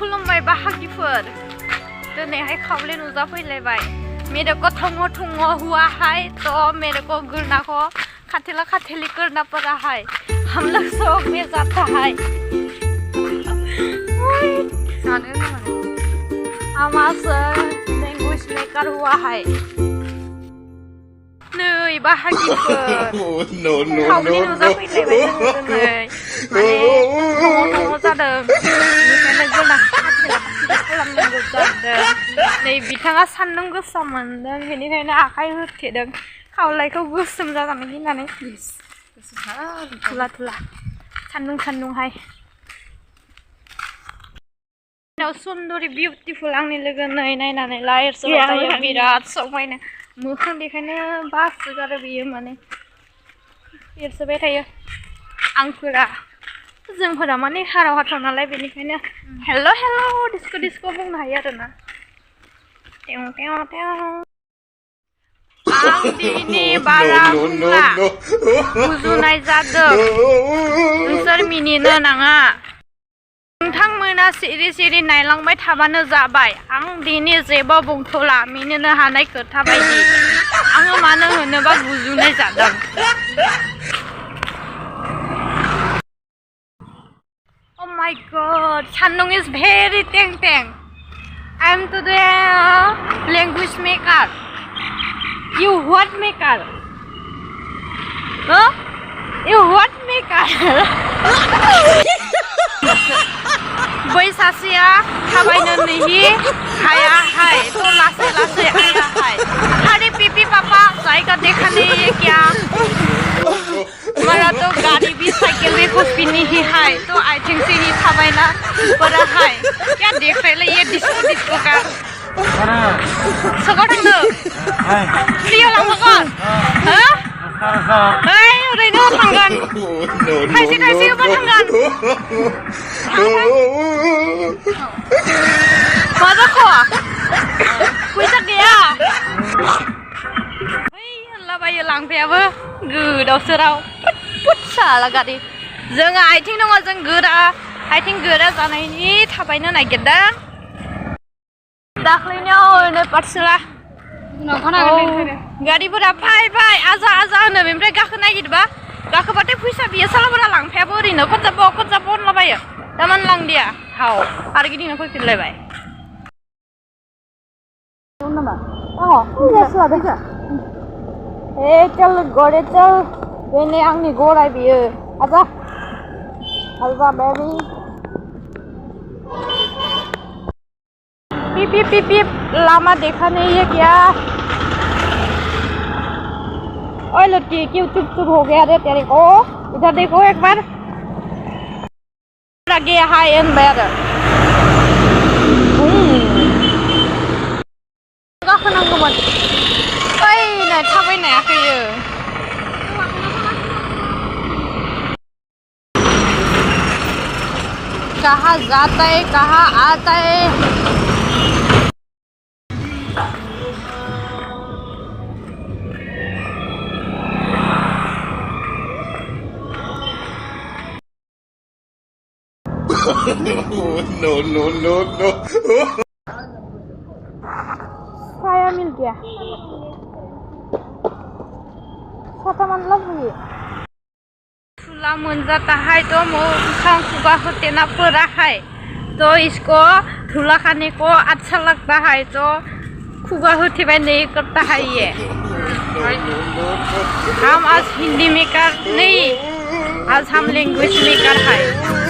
खुलुमबाय बाहागिफोर दिनैहाय खावले नुजाफैलायबाय मेरे को थंगो थंगो हुआ है तो मेरे को गिरना को खातेला खातेली करना पड़ा है हम लोग शौक में जाता है हमारा लैंग्वेज मेकर हुआ है नै बाहागिफोर खावले नुजाफैलायबाय जोङो दिनै माने थंगो जादों बेनिखायनो गोनां खालामनांगौ जादों नै बिथाङा सान्दुं गोसा मोनदों बेनिखायनो आखाइ होथेदों खावलायखौ गोसोम जाजानो गिनानै थुला थुला सान्दुंहाय सुन्दरि बिउटिफुल आंनि लोगो नै नायनानै लाइट जायो बिराद समायना मोखां देखायनो बासोगारो बियो माने एरसोबाय थायो आंफोरा जोंफोरा माने हाराव हाथाव नालाय बेनिखायनो हेल' डिस्क' डिस्क' बुंनो हायो आरोना आं दिनै बारा बुंला गुजुनाय जादों नोंसोर मिनिनो नाङा नोंथांमोना सिरि सिरि नायलांबाय थाबानो जाबाय आं दिनै जेबो बुंथ'ला मिनिनो हानाय खोथा बायदि आङो मानो होनोबा गुजुनाय जादों Oh my god, Shandong is very teng. I'm today language maker. You what maker? Huh? You what maker? बै सासेया थाबायनो नैहि हायाहाय तो लासै लासै आयाहाय अरे पीपी पापा जायगा देखने ये क्या हमारा तो गाड़ी भी साइकिल भी कुछ भी नहीं है तो आई थिंक से ही थाबायना ऊपर है क्या देख रहे ये डिस्को का सगों थांदो फ्रियाव लांगोन हो ओइ ओरैनो थांगोन थाइसे होबा थांगोन मा जाखो फैसा गैया बायो लांफायाबो गोदाव सोराव पुट साला गारि जोङो आथिं दङ जों आथिं गोरा जानायनि थाबायनो नागिरदों दाख्लैनियाव ओरैनो पाठशाला गारिफोरा फै आजा होनो बेनिफ्राय गाखो नागिरबा गाखोबाथाय फैसा बियो सालाफोरा लांफायाबो ओरैनो खनजाब होनलाबायो दामान लांदिया हाव आरो गिदिंना फैफिनलायबाय चल घोड़े चल बेने आंनि गराय बियो आजा बेबी पीप लामा देखा नहीं है क्या ओए लुट्टी क्यों चुप हो गया रे तेरे को इधर देखो एक बार लगे हाई एंड बैड गाखोनांगौमोन ओइ थाबायनो हायाखैयो कहाँ जाता है कहाँ आता है No. साया मिल गया छाता मतलब हुई फूला मन जाता है तो मोखां खुगा होतेना पड़ा है तो इसको धुला खाने को अच्छा लगता है तो खुगा होते नहीं करता है ये हम आज हिंदी मेकर नहीं आज हम लैंग्वेज मेकर है